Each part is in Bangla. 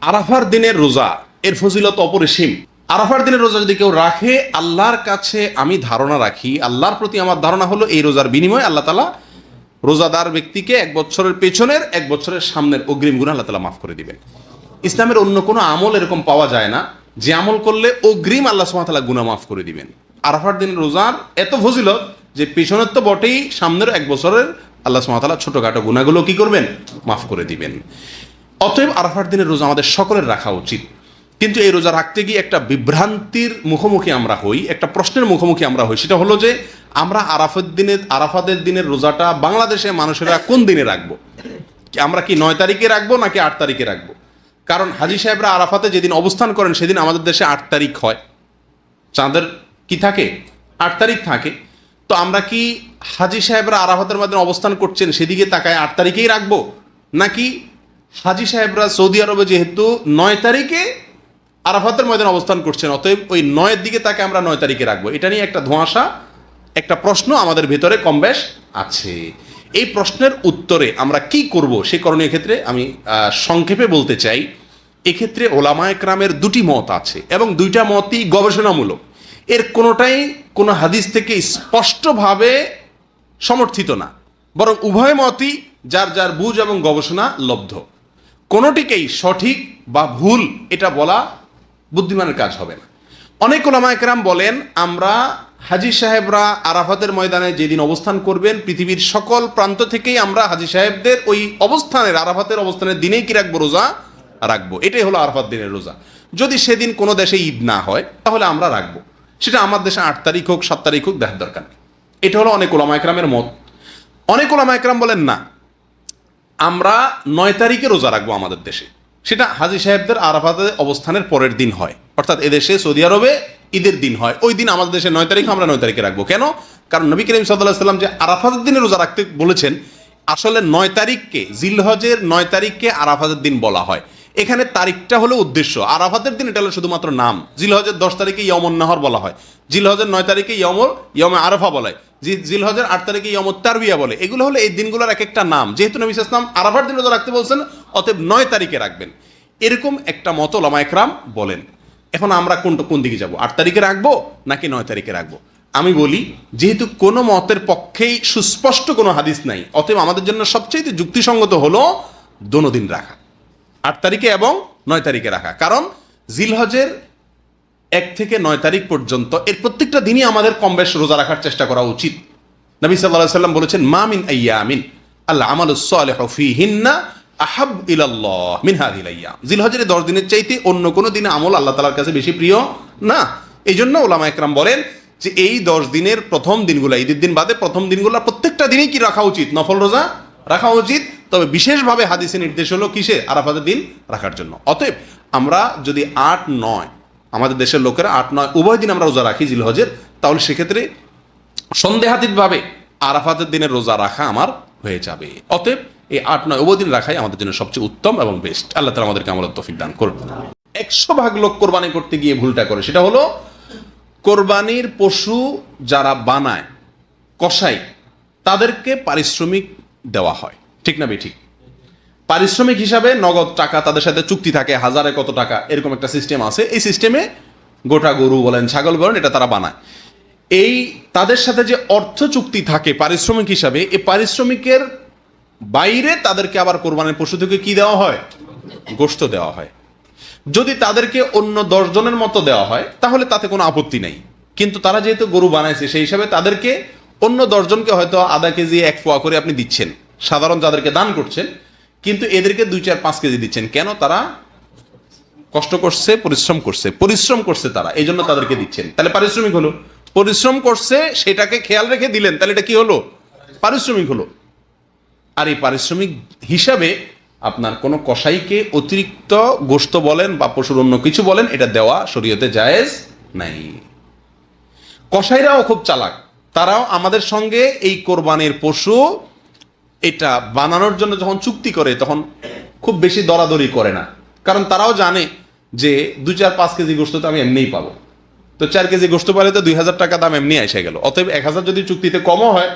আরাফার দিনের রোজা এর ফজিলত অপরিসীম। আরাফার দিনের রোজা যদি কেউ রাখে, আল্লাহর কাছে আমি ধারণা রাখি, আল্লাহর প্রতি আমার ধারণা হলো এই রোজার বিনিময়ে আল্লাহ তাআলা রোজাদার ব্যক্তিকে 1 বছরের পেছনের 1 বছরের সামনের অগ্রিম গুনাহ আল্লাহ তাআলা মাফ করে দিবেন। ইসলামের অন্য কোনো আমল এরকম পাওয়া যায় না যে আমল করলে অগ্রিম আল্লাহ সুবহানাহু ওয়া তাআলা গুনাহ মাফ করে দিবেন। আরাফার দিনের রোজার এত ফজিলত যে পেছনের তো বটেই, সামনের 1 বছরের আল্লাহ সুবহানাহু ওয়া তাআলা ছোটখাটো গুনাহগুলো কি করবেন? মাফ করে দিবেন। অতএব আরাফার দিনের রোজা আমাদের সকলের রাখা উচিত। কিন্তু এই রোজা রাখতে গিয়ে একটা বিভ্রান্তির মুখোমুখি আমরা হই, একটা প্রশ্নের মুখোমুখি আমরা হই। সেটা হলো যে আমরা আরাফাতের দিনের রোজাটা বাংলাদেশে মানুষেরা কোন দিনে রাখবো? আমরা কি 9 তারিখে রাখবো নাকি 8 তারিখে রাখবো? কারণ হাজী সাহেবরা আরাফাতে যেদিন অবস্থান করেন সেদিন আমাদের দেশে 8 তারিখ হয়, চাঁদের কি থাকে 8 তারিখ থাকে। তো আমরা কি হাজী সাহেবরা আরাফাতের মধ্যে অবস্থান করছেন সেদিকে তাকায় 8 তারিখেই রাখবো, নাকি হাজী সাহেবরা সৌদি আরবে যেহেতু 9 তারিখে আরাফাতের ময়দানে অবস্থান করছেন, অতএব ওই 9-এর দিকে তাকে আমরা 9 তারিখে রাখবো? এটা নিয়ে একটা ধোঁয়াশা, একটা প্রশ্ন আমাদের ভেতরে কম বেশ আছে। এই প্রশ্নের উত্তরে আমরা কি করব সে করণীয় ক্ষেত্রে আমি সংক্ষেপে বলতে চাই, এক্ষেত্রে ওলামায়ে কেরামের দুটি মত আছে এবং দুইটা মতই গবেষণামূলক। এর কোনোটাই কোনো হাদিস থেকে স্পষ্টভাবে সমর্থিত না, বরং উভয় মতই যার যার বুঝ এবং গবেষণা লব্ধ। কোনোটিকেই সঠিক বা ভুল এটা বলা বুদ্ধিমানের কাজ হবে না। অনেক ওলামায়ে কেরাম বলেন আমরা হাজী সাহেবরা আরাফাতের ময়দানে যেদিন অবস্থান করবেন, পৃথিবীর সকল প্রান্ত থেকেই আমরা হাজী সাহেবদের ওই অবস্থানের আরাফাতের অবস্থানের দিনেই কি রাখবো? রোজা রাখবো। এটাই হলো আরাফাত দিনের রোজা। যদি সেদিন কোনো দেশে ঈদ না হয় তাহলে আমরা রাখবো, সেটা আমার দেশে 8 তারিখ হোক 7 তারিখ হোক দেখার দরকার নেই। এটা হলো অনেক ওলামায়ে কেরামের মত। অনেক ওলামায়ে কেরাম বলেন না, আমরা 9 তারিখে রোজা রাখবো আমাদের দেশে, সেটা হাজী সাহেবদের আরাফাতে অবস্থানের পরের দিন হয়, অর্থাৎ এদেশে সৌদি আরবে ঈদের দিন হয়, ওই দিন আমাদের দেশে 9 তারিখ, আমরা 9 তারিখে রাখবো। কেন? কারণ নবী করিম সাল্লাল্লাহু আলাইহি ওয়াসাল্লাম যে আরাফাতের দিনে রোজা রাখতে বলেছেন, আসলে 9 তারিখকে, জিলহজের 9 তারিখকে আরাফাতের দিন বলা হয়। এখানে তারিখটা হলো উদ্দেশ্য, আরাফাতের দিন এটা হলো শুধুমাত্র নাম। জিলহজের 10 তারিখে ইয়মুন নাহর বলা হয়, জিলহজের 9 তারিখে ইয়মে আরাফা বলা হয়, জিলহজের 8 তারিখে ইয়মুত তারবিয়া বলে। এগুলো হলো এই দিনগুলোর এক একটা নাম। যেহেতু নবী সাল্লাল্লাহু আলাইহি ওয়াসাল্লাম আরাফার দিন রোজা রাখতে বলছেন, অতএব 9 তারিখে রাখবেন, এরকম একটা মত ওলামায়ে কেরাম বলেন। এখন আমরা কোন দিকে যাব? 8 তারিখে রাখবো নাকি 9 তারিখে রাখবো? আমি বলি, যেহেতু কোনো মতের পক্ষেই সুস্পষ্ট কোনো হাদিস নাই, অতএব আমাদের জন্য সবচেয়ে যুক্তিসঙ্গত হলো দোনো দিন রাখা, 8 তারিখে এবং 9 তারিখে রাখা। কারণ জিলহজের 1 থেকে 9 তারিখ পর্যন্ত এর প্রত্যেকটা দিনই আমাদের কম বেশ রোজা রাখার চেষ্টা করা উচিত। নবী সাল্লাল্লাহু আলাইহি ওয়াসাল্লাম বলেছেন, মা মিন আইয়ামিন আল আমালুস সালিহু ফীহিন্না আহাব ইলাল্লাহ মিন হাযিহিল আইয়াম। জিলহজের 10 দিনের চাইতে অন্য কোনো দিনে আমল আল্লাহ তাআলার কাছে বেশি প্রিয় না। এই জন্য ওলামায়ে কেরাম বলেন যে এই 10 দিনের প্রথম দিনগুলো, ঈদের দিন বাদে প্রথম দিনগুলো প্রত্যেকটা দিনই কি রাখা উচিত? নফল রোজা রাখা উচিত। তবে বিশেষভাবে হাদিসে নির্দেশ হলো কিসে? আরাফাতের দিন রাখার জন্য। অতএব আমরা যদি 8-9, আমাদের দেশের লোকেরা 8-9 উভয় দিন আমরা রোজা রাখি জিলহজের, তাহলে সেক্ষেত্রে সন্দেহাতীতভাবে আরাফাতের দিনের রোজা রাখা আমার হয়ে যাবে। অতএব এই 8-9 উভয় দিন রাখাই আমাদের জন্য সবচেয়ে উত্তম এবং বেস্ট। আল্লাহ তাআলা আমাদেরকে আমলের তৌফিক দান করুন। 100 ভাগ লোক কোরবানি করতে গিয়ে ভুলটা করে, সেটা হলো কোরবানির পশু যারা বানায়, কসাই, তাদেরকে পারিশ্রমিক দেওয়া হয়, ঠিক না বেঠিক? পারিশ্রমিক হিসাবে নগদ টাকা, তাদের সাথে চুক্তি থাকে, হাজারে কত টাকা, এরকম একটা সিস্টেম আছে। এই সিস্টেমে গোটা গরু বলেন, ছাগল বলেন, এটা তারা বানায়। এই তাদের সাথে যে অর্থ চুক্তি থাকে পারিশ্রমিক হিসাবে, এই পারিশ্রমিকের বাইরে তাদেরকে আবার কোরবানির পশু থেকে কি দেওয়া হয়? গোশত দেওয়া হয়। যদি তাদেরকে অন্য 10 জনের মতো দেওয়া হয় তাহলে তাতে কোনো আপত্তি নেই, কিন্তু তারা যেহেতু গরু বানাইছে সেই হিসাবে তাদেরকে অন্য 10 জনকে হয়তো আধা কেজি 1 পোয়া করে আপনি দিচ্ছেন, সাধারণ যাদেরকে দান করছেন, কিন্তু এদেরকে 2-4-5 কেজি দিচ্ছেন। কেন? তারা কষ্ট করছে, পরিশ্রম করছে তারা, এই জন্য তাদেরকে দিচ্ছেন। তাহলে পারিশ্রমিক হলো। পরিশ্রম করছে সেটাকে খেয়াল রেখে দিলেন, তাহলে এটা কি হলো? পারিশ্রমিক হলো। আর এই পারিশ্রমিক হিসাবে আপনার কোনো কসাইকে অতিরিক্ত গোশত বলেন বা পশুর অন্য কিছু বলেন, এটা দেওয়া শরীয়তে জায়েজ নাই। কসাইরাও খুব চালাক, তারাও আমাদের সঙ্গে এই কোরবানির পশু এটা বানানোর জন্য যখন চুক্তি করে তখন খুব বেশি দরাদরি করে না, কারণ তারাও জানে যে 2-4-5 কেজি গোশত তো আমি এমনিই পাবো, তো 4 কেজি গোশত পালে তো 2000 টাকা দাম এমনি এসে গেল, অতএব 1000 যদি চুক্তিতে কমও হয়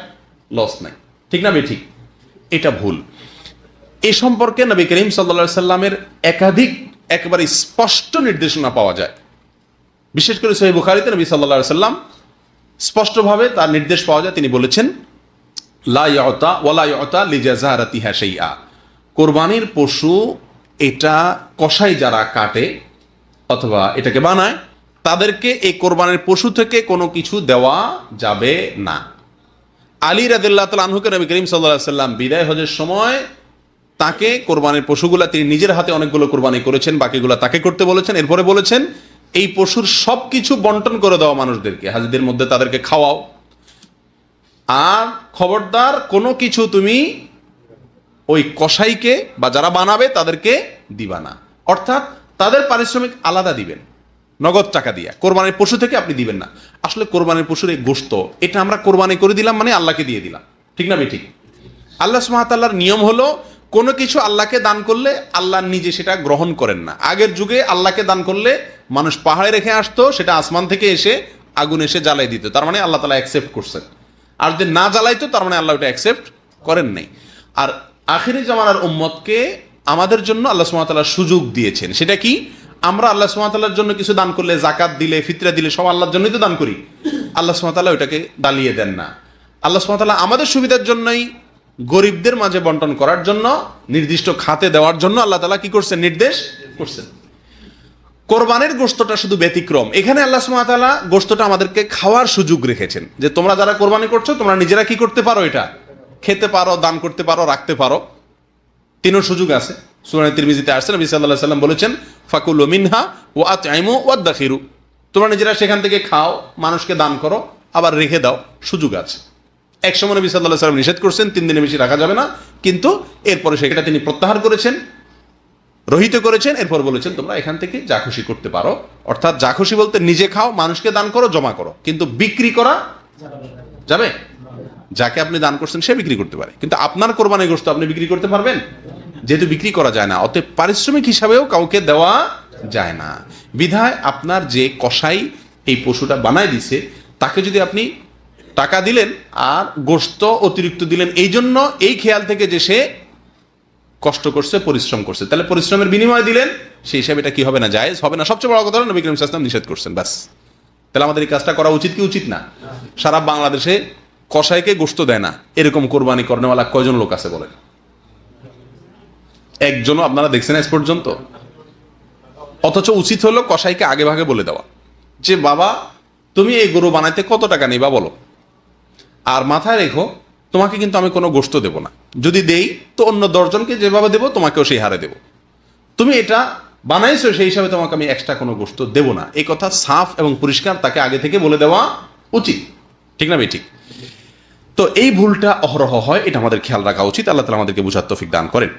লস নাই, ঠিক না বেঠিক? এটা ভুল। এ সম্পর্কে নবী করিম সাল্লাল্লাহু আলাইহি সাল্লামের একাধিক একেবারে স্পষ্ট নির্দেশনা পাওয়া যায়। বিশেষ করে সহিহ বুখারীতে নবী সাল্লাল্লাহু আলাইহি সাল্লাম স্পষ্টভাবে তার নির্দেশ পাওয়া যায়। তিনি বলেছেন, লা ইউতা ওয়ালা ইউতা লিজাযারাতিহা শাইআ, কোরবানির পশু এটা কসাই যারা কাটে অথবা এটাকে বানায় তাদেরকে এই কোরবানির পশু থেকে কোনো কিছু দেওয়া যাবে না। আলী রাদিয়াল্লাহু তাআলা আনহুকে নবী করিম সাল্লাল্লাহু আলাইহি সাল্লাম বিদায় হজের সময় তাকে কোরবানির পশুগুলা, তিনি নিজের হাতে অনেকগুলো কোরবানি করেছেন, বাকিগুলো তাকে করতে বলেছেন। এরপরে বলেছেন এই পশুর সব কিছু বন্টন করে দেওয়া মানুষদেরকে, হাজিদের মধ্যে তাদেরকে খাওয়াও, আর খবরদার কোনো কিছু তুমি ওই কসাইকে বা যারা বানাবে তাদেরকে দিবা না। অর্থাৎ তাদের পারিশ্রমিক আলাদা দিবেন, নগদ টাকা দিয়ে। কোরবানির পশু থেকে আপনি দিবেন না। আসলে কোরবানির পশুর এই গোশত, এটা আমরা কোরবানি করে দিলাম মানে আল্লাহকে দিয়ে দিলাম, ঠিক না ঠিক? আল্লাহ সুবহানাহু ওয়া তাআলার নিয়ম হলো কোনো কিছু আল্লাহকে দান করলে আল্লাহ নিজে সেটা গ্রহণ করেন না। আগের যুগে আল্লাহকে দান করলে মানুষ পাহাড়ে রেখে আসতো, সেটা আসমান থেকে এসে আগুন এসে জ্বালাই দিত, তার মানে আল্লাহ তাআলা অ্যাকসেপ্ট করছেন। আর যদি না জ্বালাইতো তার মানে আল্লাহ ওটা অ্যাকসেপ্ট করেন নাই। আর আখিরি জামানার উম্মতকে আমাদের জন্য আল্লাহ সুবহানাহু ওয়া তাআলা সুযোগ দিয়েছেন। সেটা কি? আমরা আল্লাহ সুবহানাহু ওয়া তাআলার জন্য কিছু দান করলে, জাকাত দিলে, ফিতরা দিলে, সব আল্লাহর জন্যই তো দান করি। আল্লাহ সুবহানাহু ওয়া তাআলা ওটাকে দালিয়ে দেন না। আল্লাহ সুবহানাহু ওয়া তাআলা আমাদের সুবিধার জন্যই গরিবদের মাঝে বন্টন করার জন্য, নির্দিষ্ট খাতে দেওয়ার জন্য আল্লাহ তাআলা কি করছেন? নির্দেশ করছেন। কোরবানির গোশতটা শুধু ব্যতিক্রম। এখানে আল্লাহ সুবহানাহু ওয়া তাআলা গোশতটা আমাদেরকে খাওয়ার সুযোগ রেখেছেন, যে তোমরা যারা কোরবানি করছো তোমরা নিজেরা কি করতে পারো? এটা খেতে পারো, দান করতে পারো, রাখতে পারো। তিনও সুযোগ আছে। সূরা তিরমিজিতে আসছে, নবী সাল্লাল্লাহু আলাইহি সাল্লাম বলেছেন, ফাকুলু মিনহা ওয়া আতইমু ওয়াদাখিরু, তোমরা নিজেরা সেখান থেকে খাও, মানুষকে দান করো, আবার রেখে দাও, সুযোগ আছে। এক সময় নবী সাল্লাল্লাহু আলাইহি সাল্লাম নিষেধ করছেন 3 দিনের বেশি রাখা যাবে না, কিন্তু এরপরে সেটা তিনি প্রত্যাহার করেছেন, রহিত করেছেন। এরপর বলেছেন তোমরা এখান থেকে যা খুশি করতে পারো। অর্থাৎ যা খুশি বলতে নিজে খাও, মানুষকে দান করো, জমা করো, কিন্তু বিক্রি করা যাবে? যাকে আপনি দান করছেন সে বিক্রি করতে পারে, কিন্তু আপনার কোরবানির গোশত আপনি বিক্রি করতে পারবেন? যেহেতু বিক্রি করা যায় না, অতএব পারিশ্রমিক হিসাবেও কাউকে দেওয়া যায় না। বিধায় আপনার যে কসাই এই পশুটা বানায় দিছে তাকে যদি আপনি টাকা দিলেন আর গোশত অতিরিক্ত দিলেন, এই জন্য এই খেয়াল থেকে যে সে কষ্ট করছে, পরিশ্রম করছে, তাহলে পরিশ্রমের বিনিময় দিলেন, সেই হিসাবে এটা কি হবে না? জায়েজ হবে না। সবচেয়ে বড় কথা হলো নবী করিম সাল্লাল্লাহু আলাইহি ওয়াসাল্লাম নিষেধ করছেন, ব্যাস। তাহলে আমাদের এই কাজটা করা উচিত কি উচিত না? সারা বাংলাদেশে কসাইকে গোশত দেয় না এরকম কোরবানি করনেওয়ালা কয়জন লোক আছে বলেন? একজনও আপনারা দেখছেন আজ পর্যন্ত? অথচ উচিত হলো কসাইকে আগে ভাগে বলে দেওয়া যে বাবা তুমি এই গরু বানাইতে কত টাকা নিবা বলো, আর মাথায় রেখো তোমাকে কিন্তু আমি কোনো গোশত দেবো না, যদি দেই তো অন্য 10 জনকে যেভাবে দেবো তোমাকেও সেই হারে দেবো, তুমি এটা বানাইছো সেই হিসাবে তোমাকে আমি এক্সট্রা কোনো গোশত দেবো না। এই কথা সাফ এবং পরিষ্কার তাকে আগে থেকে বলে দেওয়া উচিত, ঠিক না ঠিক? তো এই ভুলটা অহরহ হয়, এটা আমাদের খেয়াল রাখা উচিত। আল্লাহ তাআলা আমাদেরকে বুঝার তৌফিক দান করেন।